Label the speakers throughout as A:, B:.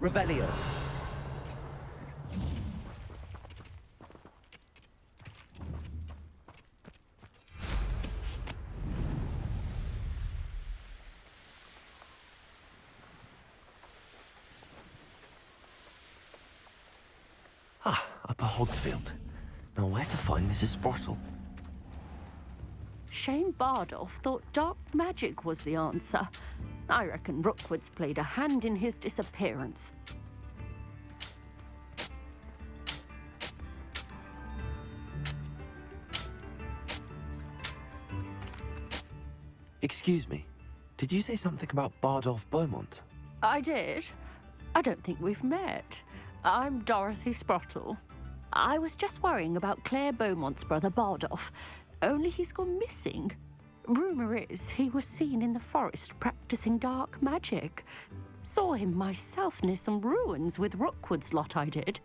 A: Revelio.
B: Upper Hogsfield. Now where to find Mrs. Sprottle?
C: Shane Bardolph thought dark magic was the answer. I reckon Rookwood's played a hand in his disappearance.
B: Excuse me, did you say something about Bardolph Beaumont?
C: I did. I don't think we've met. I'm Dorothy Sprottle. I was just worrying about Claire Beaumont's brother Bardolph, only he's gone missing. Rumour is he was seen in the forest practicing dark magic. Saw him myself near some ruins with Rookwood's lot I did.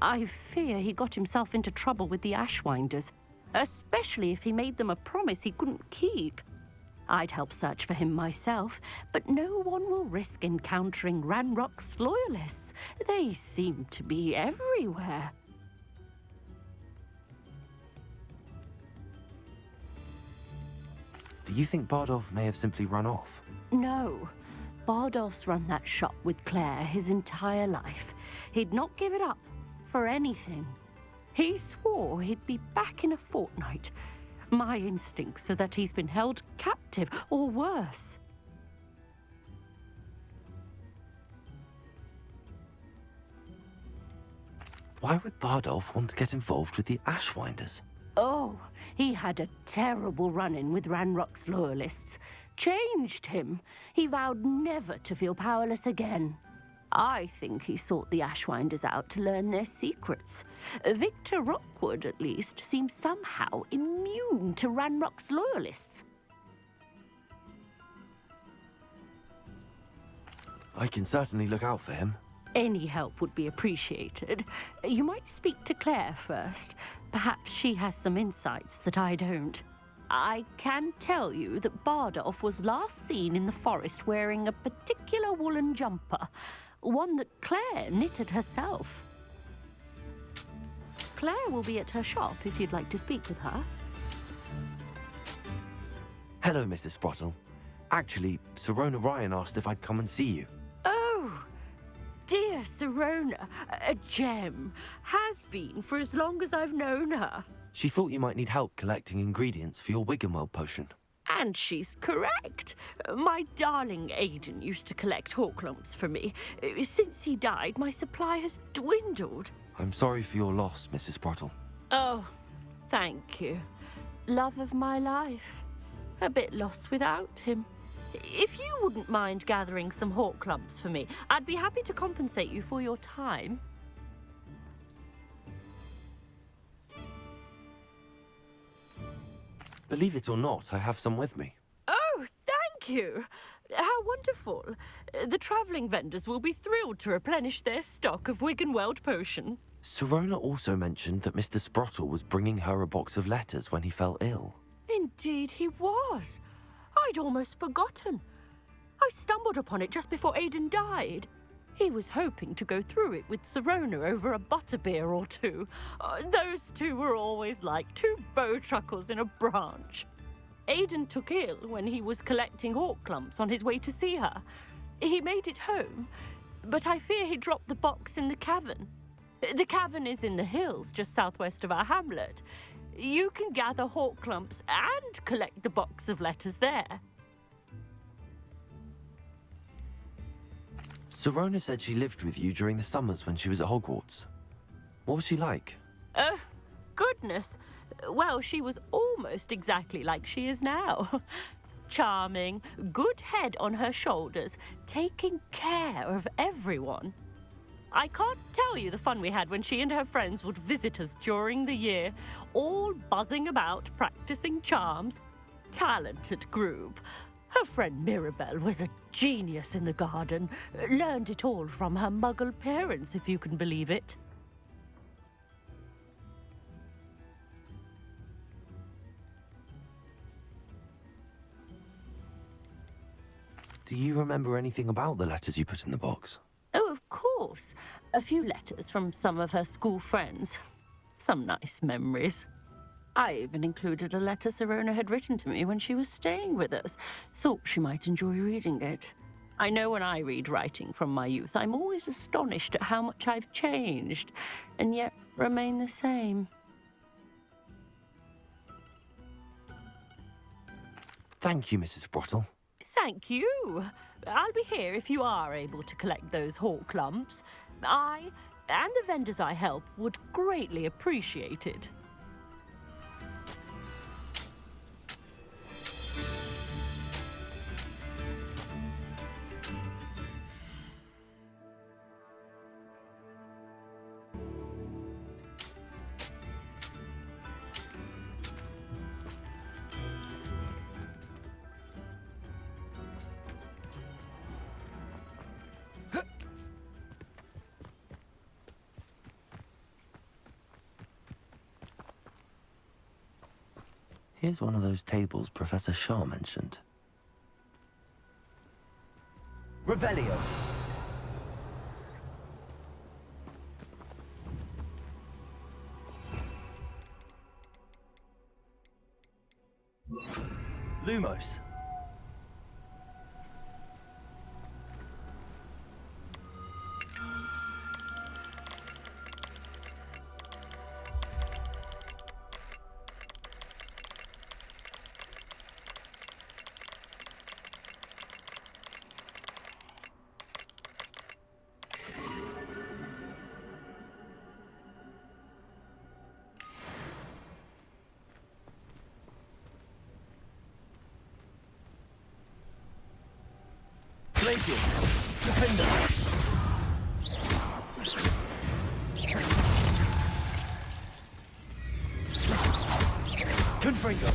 C: I fear he got himself into trouble with the Ashwinders, especially if he made them a promise he couldn't keep. I'd help search for him myself, but no one will risk encountering Ranrock's loyalists. They seem to be everywhere.
B: Do you think Bardolph may have simply run off?
C: No. Bardolph's run that shop with Claire his entire life. He'd not give it up for anything. He swore he'd be back in a fortnight. My instincts are that he's been held captive, or worse.
B: Why would Bardolph want to get involved with the Ashwinders?
C: Oh, he had a terrible run-in with Ranrock's loyalists. Changed him. He vowed never to feel powerless again. I think he sought the Ashwinders out to learn their secrets. Victor Rookwood, at least, seems somehow immune to Ranrock's loyalists.
B: I can certainly look out for him.
C: Any help would be appreciated. You might speak to Claire first. Perhaps she has some insights that I don't. I can tell you that Bardolph was last seen in the forest wearing a particular woolen jumper, one that Claire knitted herself. Claire will be at her shop if you'd like to speak with her.
B: Hello, Mrs. Sprottle. Actually, Sirona Ryan asked if I'd come and see you.
C: Oh, dear Sirona, a gem. Has been for as long as I've known her.
B: She thought you might need help collecting ingredients for your Wiggenweld potion.
C: And she's correct. My darling Aidan used to collect Horklumps for me. Since he died, my supply has dwindled.
B: I'm sorry for your loss, Mrs. Sprottle.
C: Oh, thank you. Love of my life. A bit lost without him. If you wouldn't mind gathering some Horklumps for me, I'd be happy to compensate you for your time.
B: Believe it or not, I have some with me.
C: Oh, thank you. How wonderful. The travelling vendors will be thrilled to replenish their stock of Wiggenweld potion.
B: Sirona also mentioned that Mr. Sprottle was bringing her a box of letters when he fell ill.
C: Indeed he was. I'd almost forgotten. I stumbled upon it just before Aidan died. He was hoping to go through it with Sirona over a butterbeer or two. Those two were always like two bowtruckles in a branch. Aidan took ill when he was collecting Horklumps on his way to see her. He made it home, but I fear he dropped the box in the cavern. The cavern is in the hills just southwest of our hamlet. You can gather Horklumps and collect the box of letters there.
B: Sirona said she lived with you during the summers when she was at Hogwarts. What was she like?
C: Goodness. Well, she was almost exactly like she is now. Charming, good head on her shoulders, taking care of everyone. I can't tell you the fun we had when she and her friends would visit us during the year, all buzzing about, practicing charms. Talented group. Her friend Mirabelle was a genius in the garden. Learned it all from her muggle parents, if you can believe it.
B: Do you remember anything about the letters you put in the box?
C: Oh, of course. A few letters from some of her school friends. Some nice memories. I even included a letter Serona had written to me when she was staying with us. Thought she might enjoy reading it. I know when I read writing from my youth, I'm always astonished at how much I've changed, and yet remain the same.
B: Thank you, Mrs. Sprottle.
C: Thank you. I'll be here if you are able to collect those hawk lumps. I and the vendors I help would greatly appreciate it.
B: Here's one of those tables Professor Shaw mentioned.
A: Revelio. Lumos. Glacius. Defender. Confringo.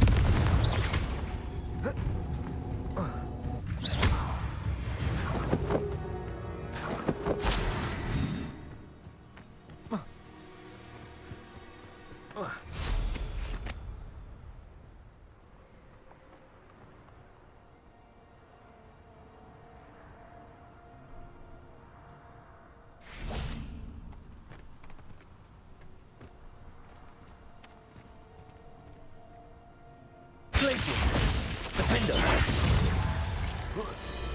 A: Defender.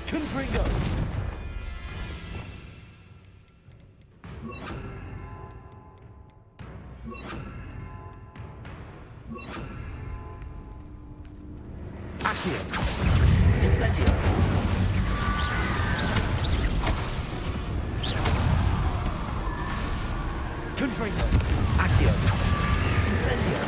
A: Confringo. Accio. Incendio. Confringo. Accio. Incendio.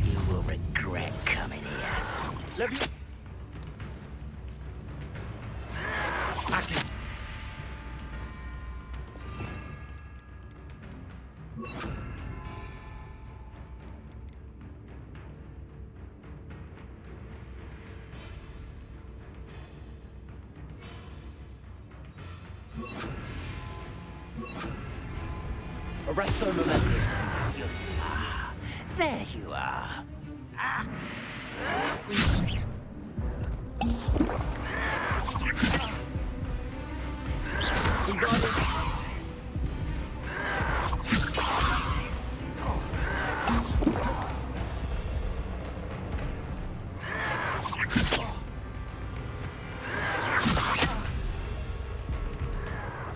D: You will regret coming here.
A: Love you. Accio. Arresto momentum.
D: There you are.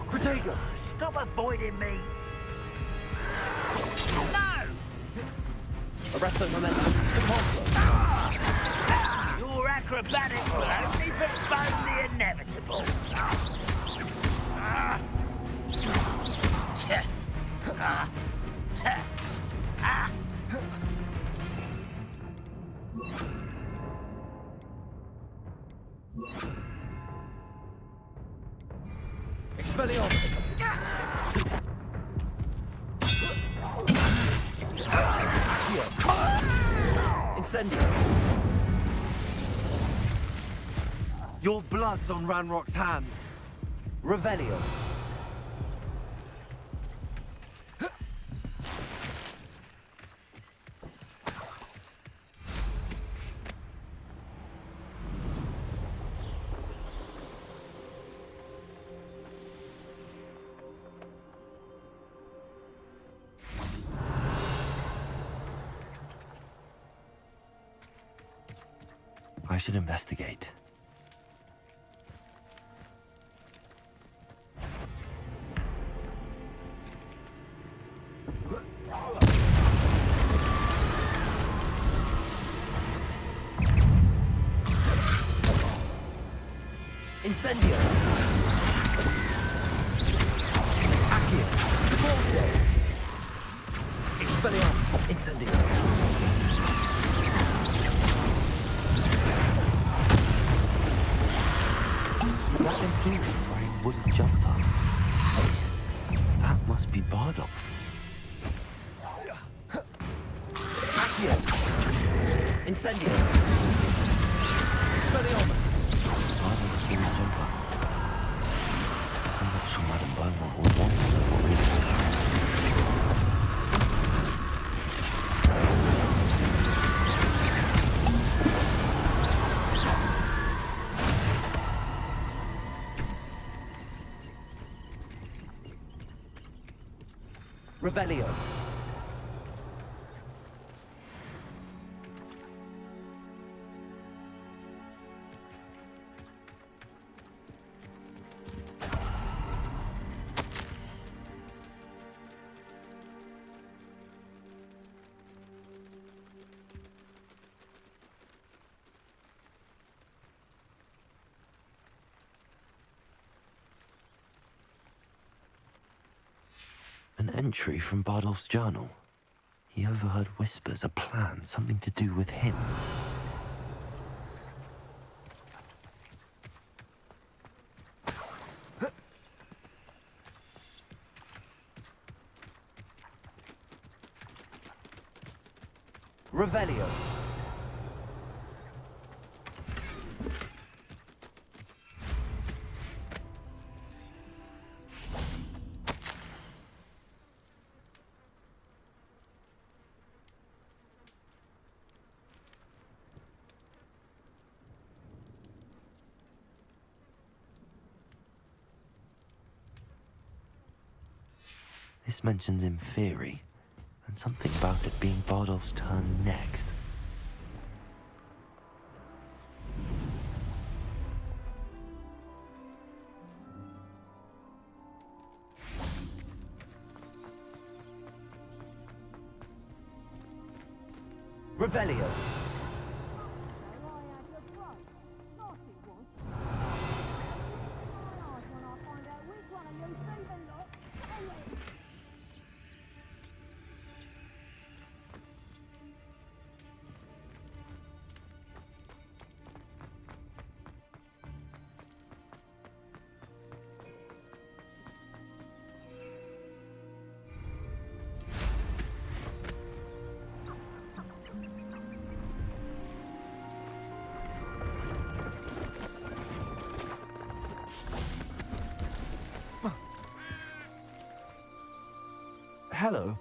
A: Protego.
D: Stop avoiding me. No!
A: Arresto momentum. Repulso.
D: Your acrobatics will only postpone the inevitable.
A: Expelliarmus! Accio! Incendio! Your blood's on Ranrock's hands. Revelio.
B: I should investigate.
A: Incendio! Accio! Divorzo! Expelliarmus! Incendio!
B: Is that Infurious wearing wooden jumper? That must be Bardolph.
A: Accio! Incendio! Expelliarmus!
B: Bardolph's wooden jumper. I'm not sure Madame Beaumont would want to know what really.
A: Revelio.
B: An entry from Bardolph's journal. He overheard whispers, a plan, something to do with him.
A: Revelio.
B: This mentions Inferi, and something about it being Bardolph's turn next.
A: Revelio.
B: Hello.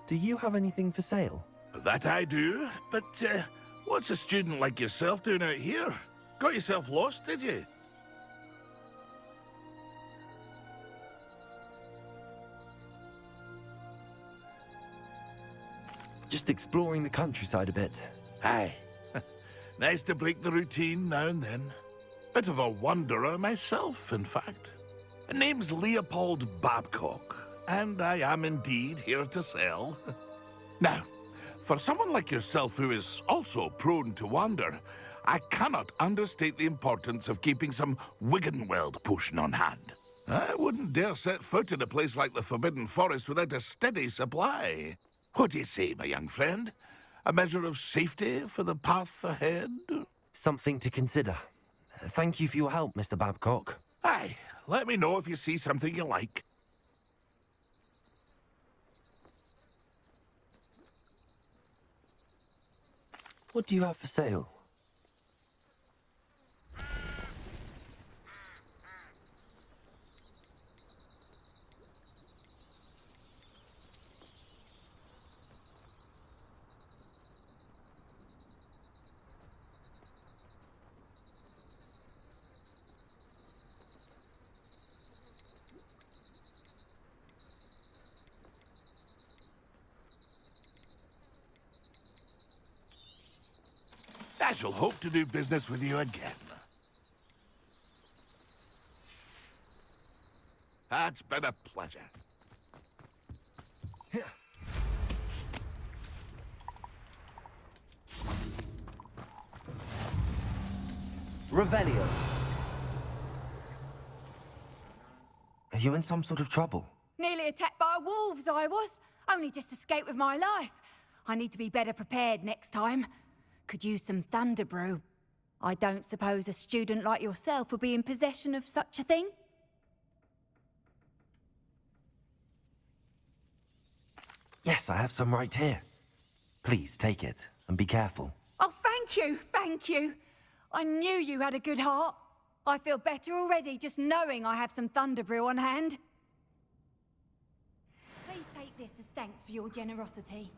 B: Do you have anything for sale?
E: That I do, but what's a student like yourself doing out here? Got yourself lost, did you?
B: Just exploring the countryside a bit.
E: Aye. Nice to break the routine now and then. Bit of a wanderer myself, in fact. Name's Leopold Babcock, and I am indeed here to sell. Now, for someone like yourself who is also prone to wander, I cannot understate the importance of keeping some Wiggenweld potion on hand. I wouldn't dare set foot in a place like the Forbidden Forest without a steady supply. What do you say, my young friend? A measure of safety for the path ahead?
B: Something to consider. Thank you for your help, Mr. Babcock.
E: Aye, let me know if you see something you like.
B: What do you have for sale?
E: I shall hope to do business with you again. It's been a pleasure.
A: Revelio.
B: Are you in some sort of trouble?
F: Nearly attacked by wolves, I was. Only just escaped with my life. I need to be better prepared next time. Could use some thunder brew. I don't suppose a student like yourself would be in possession of such a thing?
B: Yes, I have some right here. Please take it and be careful.
F: Oh, thank you, thank you. I knew you had a good heart. I feel better already just knowing I have some thunder brew on hand. Please take this as thanks for your generosity.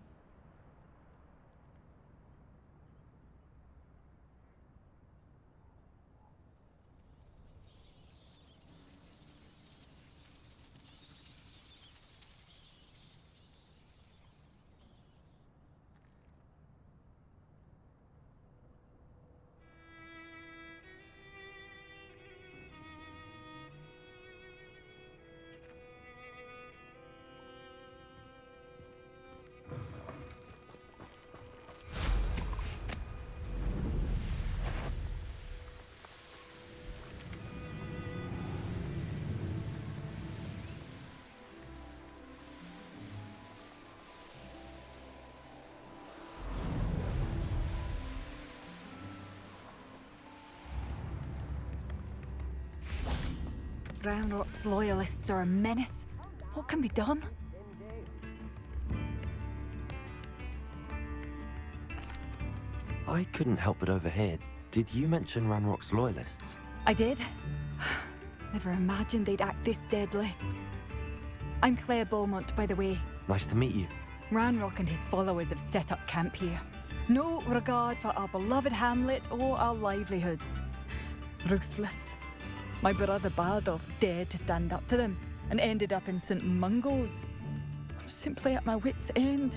F: Roundrock's loyalists are a menace. What can be done?
B: I couldn't help but overhear. Did you mention Ranrock's loyalists?
F: I did. Never imagined they'd act this deadly. I'm Claire Beaumont, by the way.
B: Nice to meet you.
F: Ranrock and his followers have set up camp here. No regard for our beloved hamlet or our livelihoods. Ruthless. My brother Bardolph dared to stand up to them and ended up in St. Mungo's. I'm simply at my wit's end.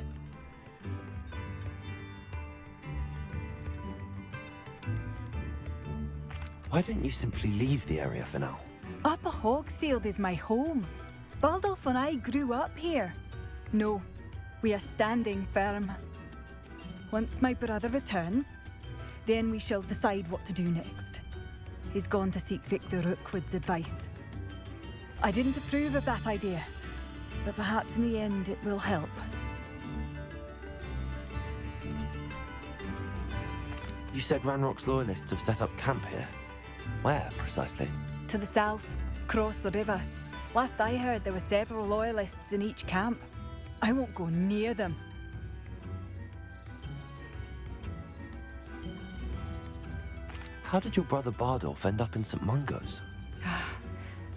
B: Why don't you simply leave the area for now?
F: Upper Hogsfield is my home. Bardolph and I grew up here. No, we are standing firm. Once my brother returns, then we shall decide what to do next. He's gone to seek Victor Rookwood's advice. I didn't approve of that idea, but perhaps in the end it will help.
B: You said Ranrock's loyalists have set up camp here. Where, precisely?
F: To the south, across the river. Last I heard, there were several loyalists in each camp. I won't go near them.
B: How did your brother Bardolph end up in St. Mungo's?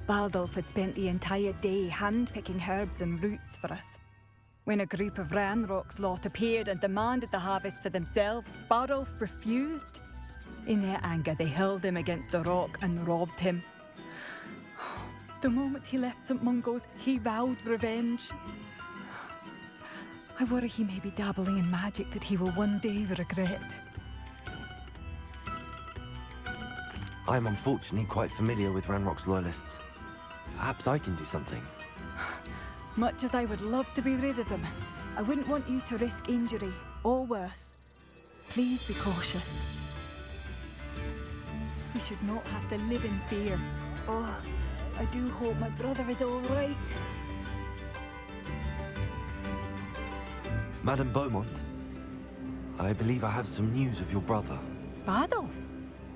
F: Bardolph had spent the entire day hand-picking herbs and roots for us. When a group of Ranrock's lot appeared and demanded the harvest for themselves, Bardolph refused. In their anger, they hurled him against a rock and robbed him. The moment he left St. Mungo's, he vowed revenge. I worry he may be dabbling in magic that he will one day regret.
B: I'm unfortunately quite familiar with Ranrock's loyalists. Perhaps I can do something.
F: Much as I would love to be rid of them, I wouldn't want you to risk injury, or worse. Please be cautious. We should not have to live in fear.
C: Oh,
F: I do hope my brother is all right.
B: Madame Beaumont, I believe I have some news of your brother.
F: Badolf?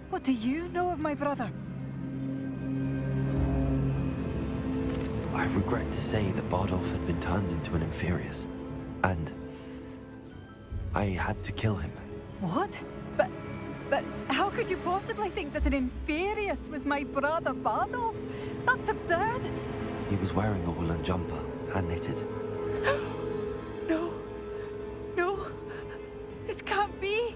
F: What do you know of my brother?
B: I regret to say that Bardolph had been turned into an Inferius, and I had to kill him.
F: What? But how could you possibly think that an Inferius was my brother Badolf? That's absurd!
B: He was wearing a woolen jumper, hand-knitted.
F: No. No. This can't be.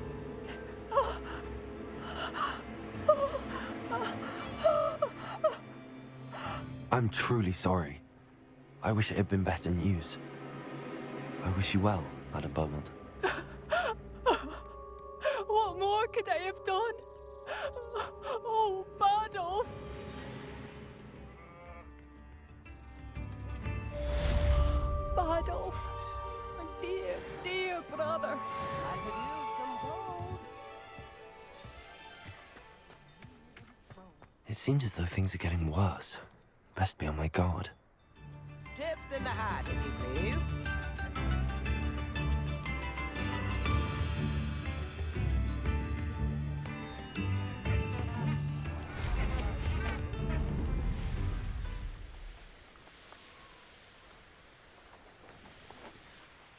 B: I'm truly sorry. I wish it had been better news. I wish you well, Madame Beaumont.
F: What more could I have done? Oh, Badolf! Badolf, my dear, dear brother.
B: It seems as though things are getting worse. Best be on my guard.
D: Tips in the hat, if you please.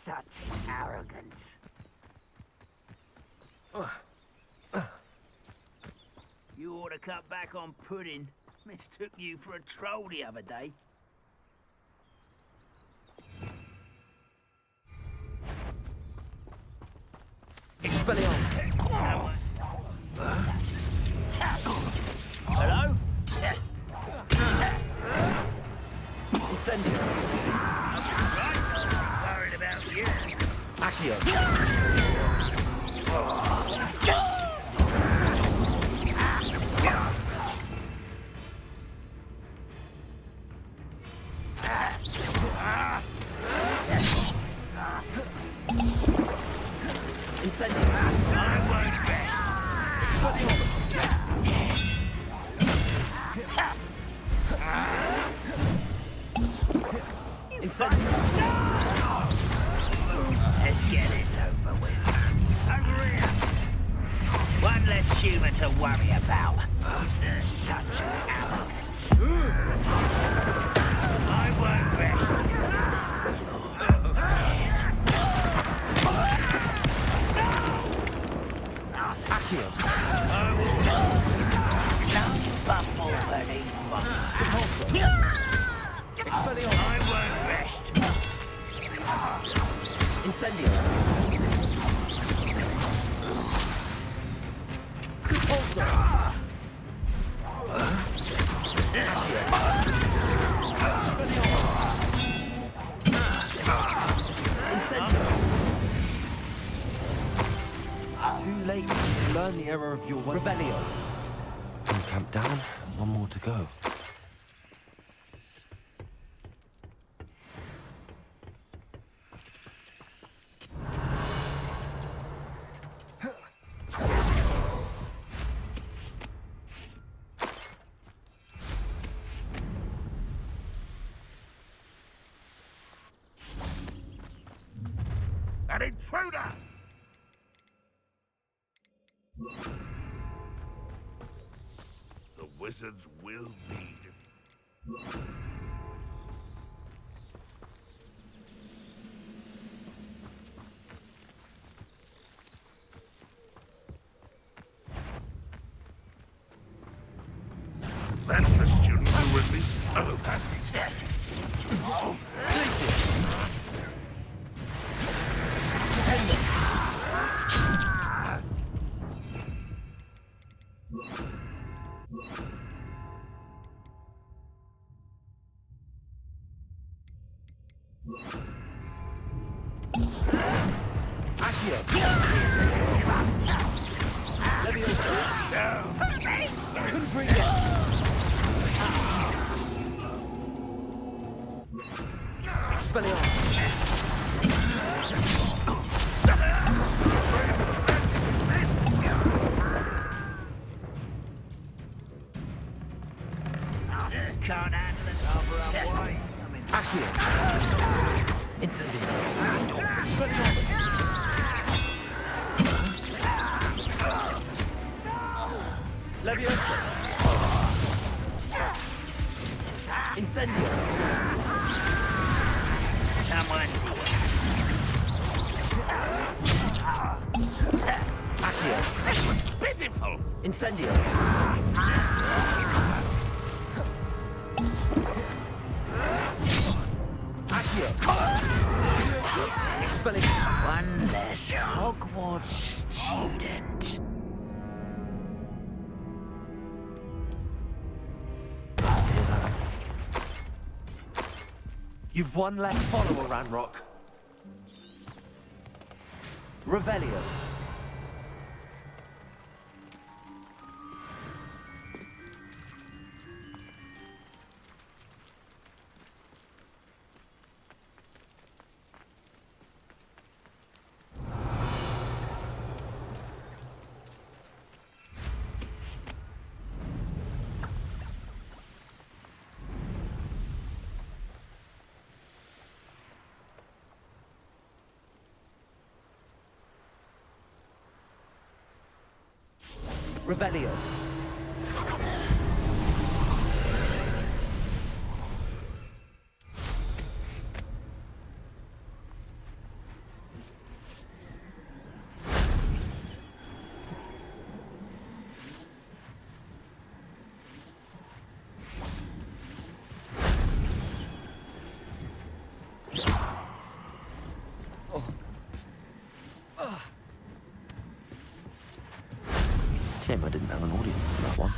D: Such arrogance. You ought to cut back on pudding. Mistook you for a troll the other day.
B: Expelliarmus!
D: Hello?
B: Incendio!
D: Worried about you.
B: Accio! Incendio!
D: I won't rest.
B: Incendio!
D: Let's get this over with. Over here. One less human to worry about. Such arrogance. I won't rest.
B: Accio!
D: Bumble beneath one.
B: Expelliarmus!
D: I won't rest.
B: Incendio! Repulsor! Incendio! Too late to learn the error of your way.
A: Revelio.
B: One camp down, one more to go.
E: An intruder! The wizards will need. That's the student who at least... Oh, that's it.
D: Can't handle it over a white.
B: Accio. Incendio. Expelliarmus. Leviosa. Incendio.
D: Someone here.
B: Accio.
E: This was pitiful.
B: Incendio. Accio. Expelliarmus.
D: One less Hogwarts student.
B: Hear that? You've one less follower, Ranrock.
A: Revelio. Revelio.
B: Shame I didn't have an audience for that one.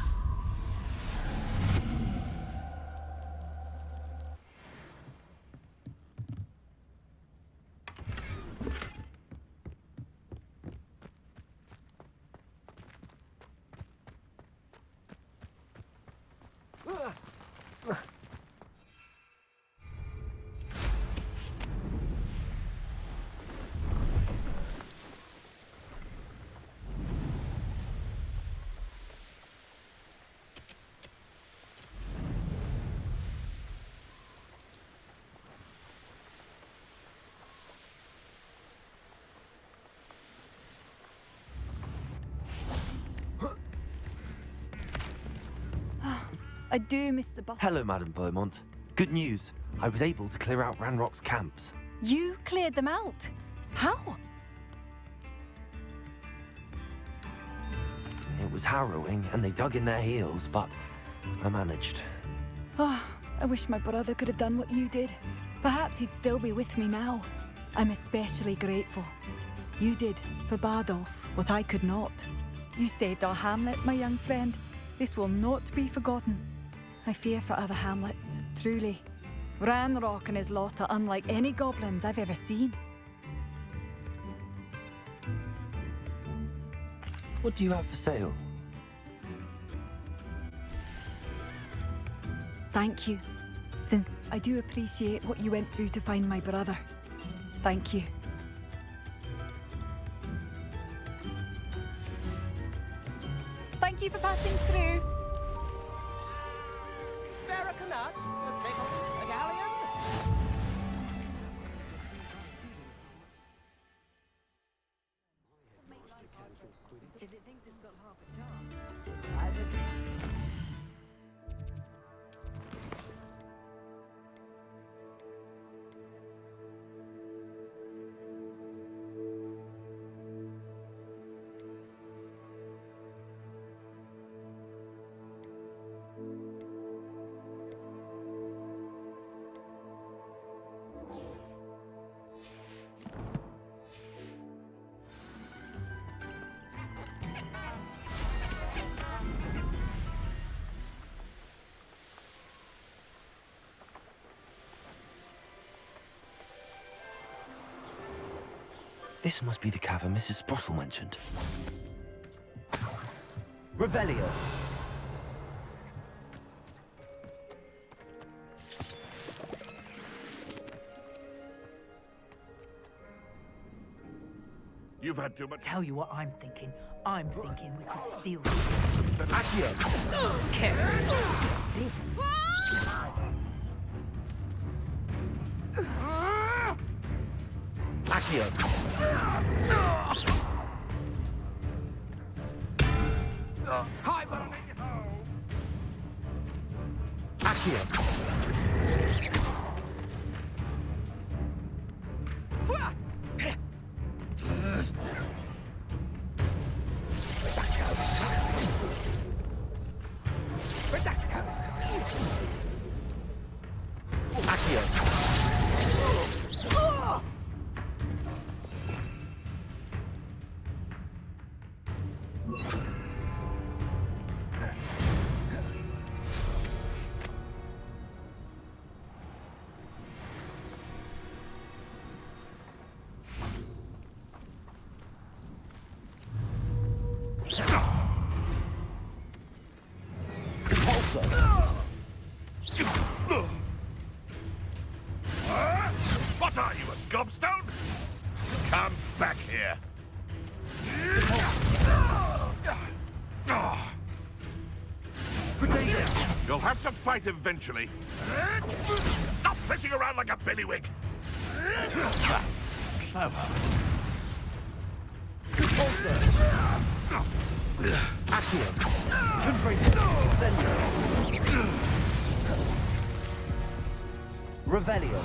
F: I do miss the buff.
B: Hello, Madame Beaumont. Good news. I was able to clear out Ranrock's camps.
F: You cleared them out? How?
B: It was harrowing, and they dug in their heels, but I managed.
F: Oh, I wish my brother could have done what you did. Perhaps he'd still be with me now. I'm especially grateful. You did, for Bardolph, what I could not. You saved our hamlet, my young friend. This will not be forgotten. I fear for other hamlets, truly. Ranrock and his lot are unlike any goblins I've ever seen.
B: What do you have for sale?
F: Thank you, since I do appreciate what you went through to find my brother. Thank you. Thank you for passing through.
G: Spare a canut, a sickle, a galleon.
C: If it thinks it's got half a chance.
B: This must be the cavern Mrs. Sprottle mentioned.
A: Revelio.
E: You've had too much.
H: Tell you what I'm thinking. I'm thinking we could steal
A: Accio.
H: Careful.
A: Accio. Accio. Accio.
E: What are you, a gobstone? Come back here. You'll have to fight eventually. Stop flitting around like a billywig.
A: Repulsor. Accio. Confringo. Incendio. Revelio.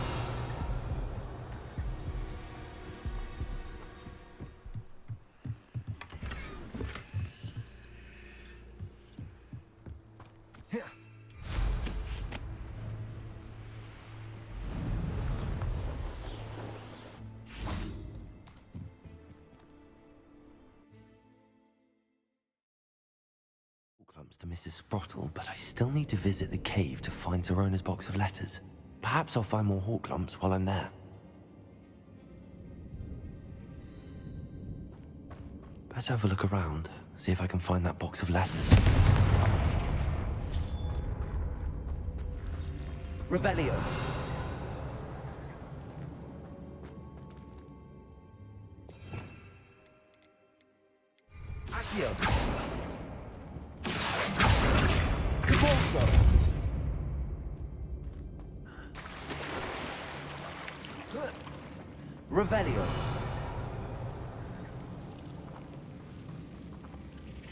B: Clumps to Mrs. Sprottle, but I still need to visit the cave to find Zerona's box of letters. Perhaps I'll find more Hawk Clumps while I'm there. Better have a look around, see if I can find that box of letters.
A: Revelio. Accio. Repulsor. Revelio.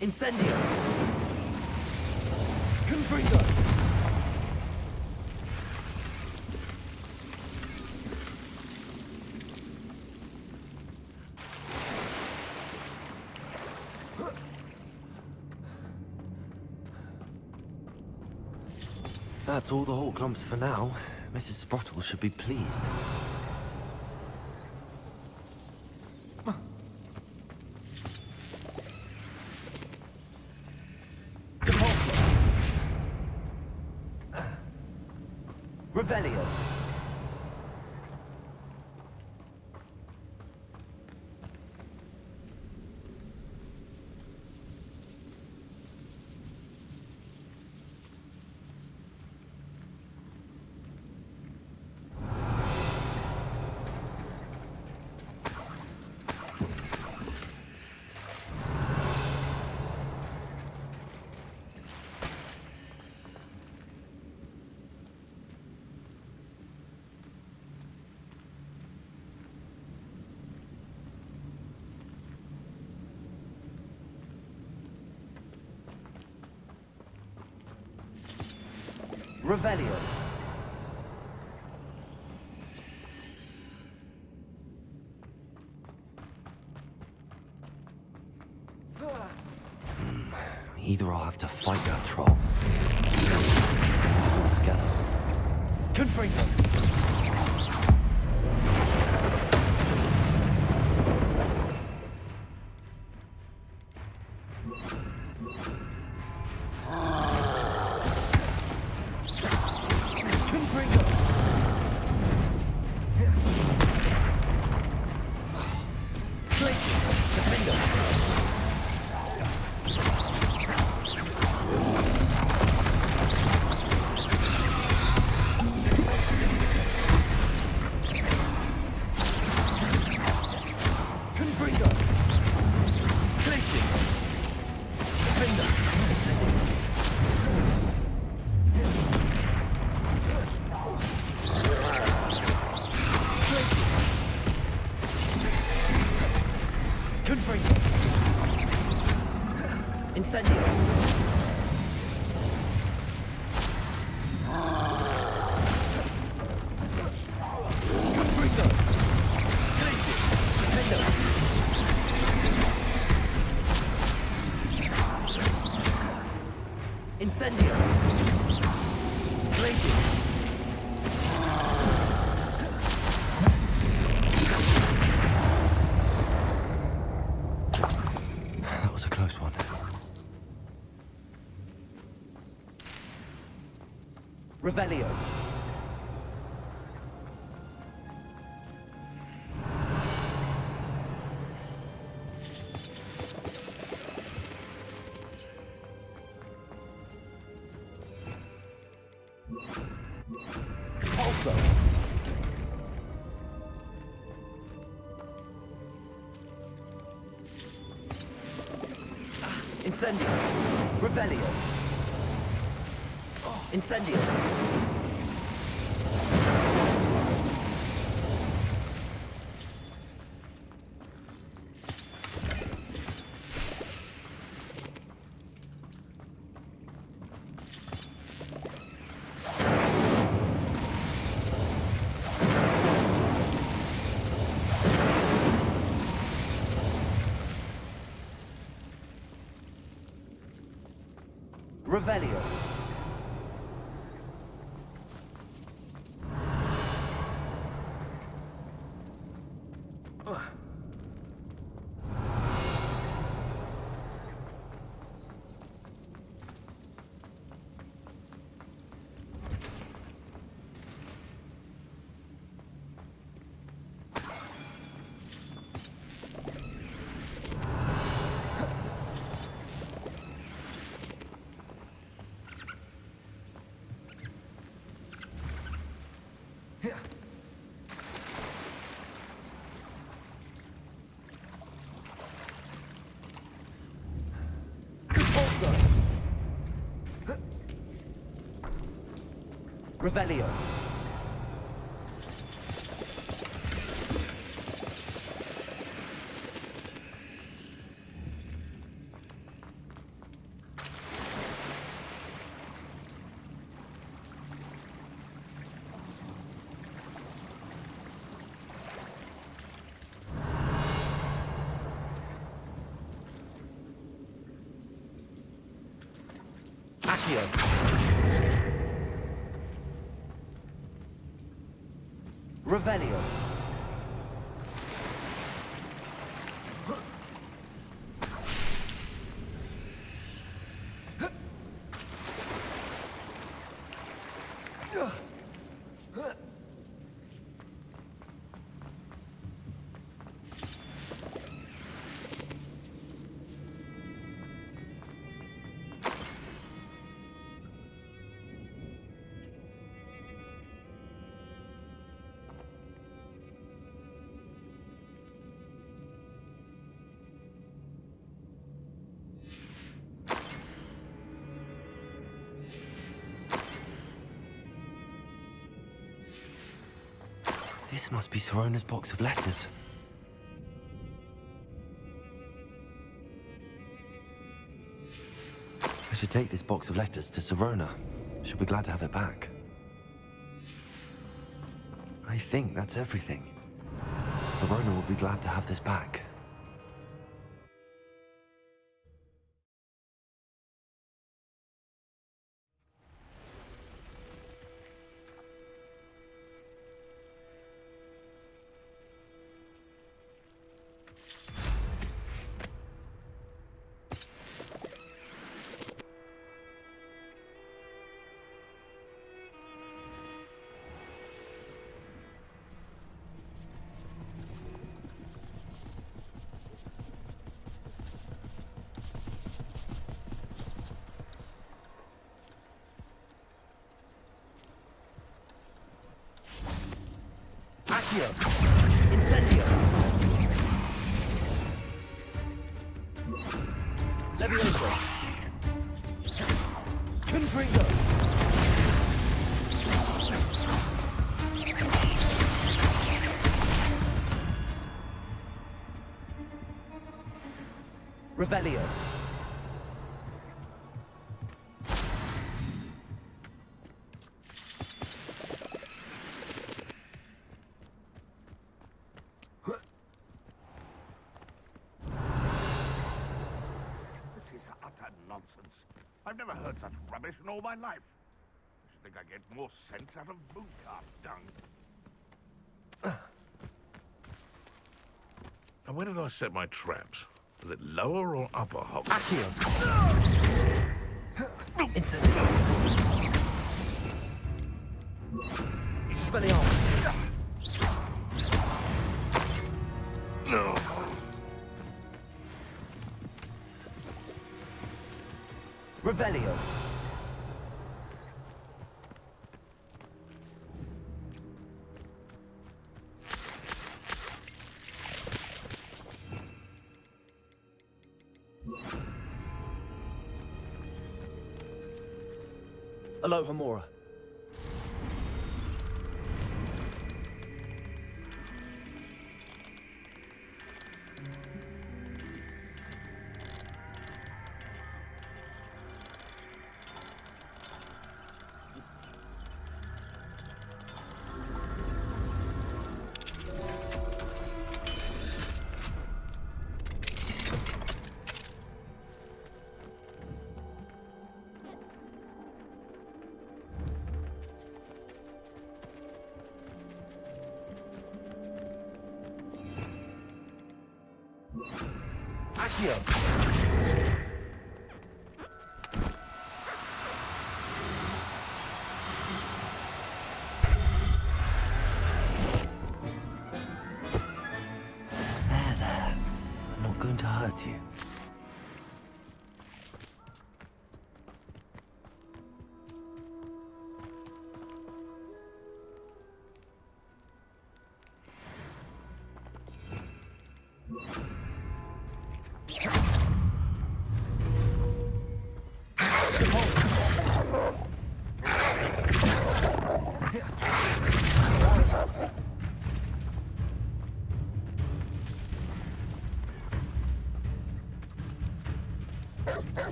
A: Incendio. Confringo.
B: That's all the Hawk Clumps for now. Mrs. Sprottle should be pleased.
A: Revelio. Revelio.
B: Either I'll have to fight that troll, or all together.
A: Confringo. Incendio. Glacius.
B: That was a close one.
A: Revelio. Also. Incendio. Revelio. Incendio. Revelio. Also. Revelio. Accio. Revelio.
B: This must be Sorona's box of letters. I should take this box of letters to Sorona. She'll be glad to have it back. I think that's everything. Sorona will be glad to have this back.
A: Accio. Incendio. Levioso. Confringo. Revelio.
E: This is utter nonsense. I I've never heard such rubbish in all my life. I should think I get more sense out of boot cart dung. And where did I set my traps? Was it lower or upper Hogwarts?
A: Accio. Incendio. Expelliarmus.
E: No.
A: Revelio. Alohomora. Accio.
B: There. I'm not going to hurt you.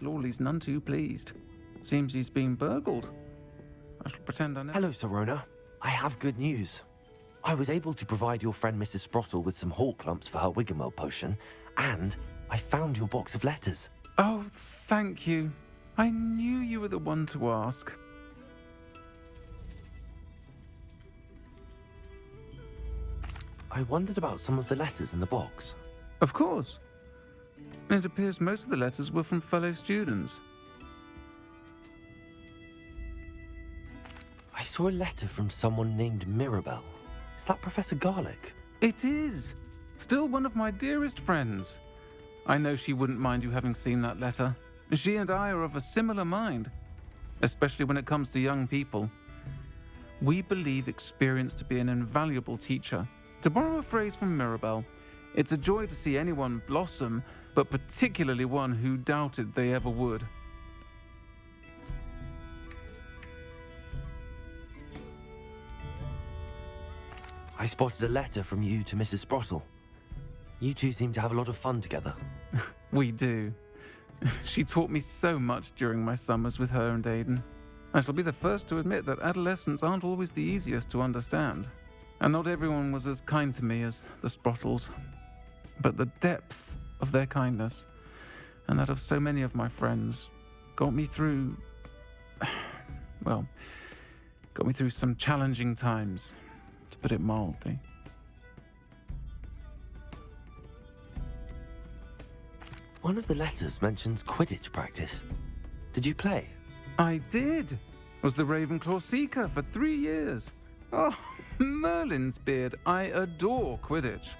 I: Lawley's none too pleased. Seems he's been burgled. I shall pretend I know.
B: Hello, Serona. I have good news. I was able to provide your friend Mrs. Sprottle with some hawk lumps for her Wiggenweld potion, and I found your box of letters.
I: Oh, thank you. I knew you were the one to ask.
B: I wondered about some of the letters in the box.
I: Of course. It appears most of the letters were from fellow students.
B: I saw a letter from someone named Mirabelle. Is that Professor Garlick?
I: It is. Still one of my dearest friends. I know she wouldn't mind you having seen that letter. She and I are of a similar mind, especially when it comes to young people. We believe experience to be an invaluable teacher. To borrow a phrase from Mirabelle, it's a joy to see anyone blossom, but particularly one who doubted they ever would.
B: I spotted a letter from you to Mrs. Sprottle. You two seem to have a lot of fun together.
I: We do. She taught me so much during my summers with her and Aidan. I shall be the first to admit that adolescents aren't always the easiest to understand. And not everyone was as kind to me as the Sprottles. But the depth of their kindness, and that of so many of my friends, got me through... well, got me through some challenging times, to put it mildly.
B: One of the letters mentions Quidditch practice. Did you play?
I: I did. Was the Ravenclaw Seeker for 3 years. Oh, Merlin's beard. I adore Quidditch.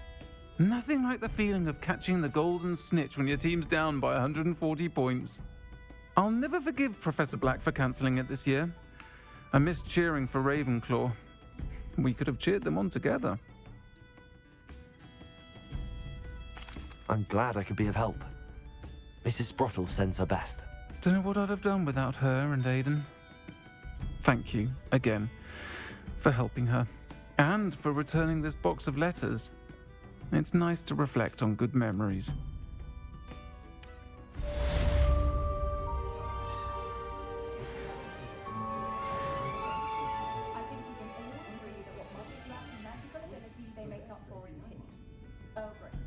I: Nothing like the feeling of catching the golden snitch when your team's down by 140 points. I'll never forgive Professor Black for cancelling it this year. I missed cheering for Ravenclaw. We could have cheered them on together.
B: I'm glad I could be of help. Mrs. Sprottle sends her best.
I: Don't know what I'd have done without her and Aidan. Thank you, again, for helping her. And for returning this box of letters. It's nice to reflect on good memories.
J: I think we can all agree that what magic lack and magical ability they make up for in tea. Oh, great.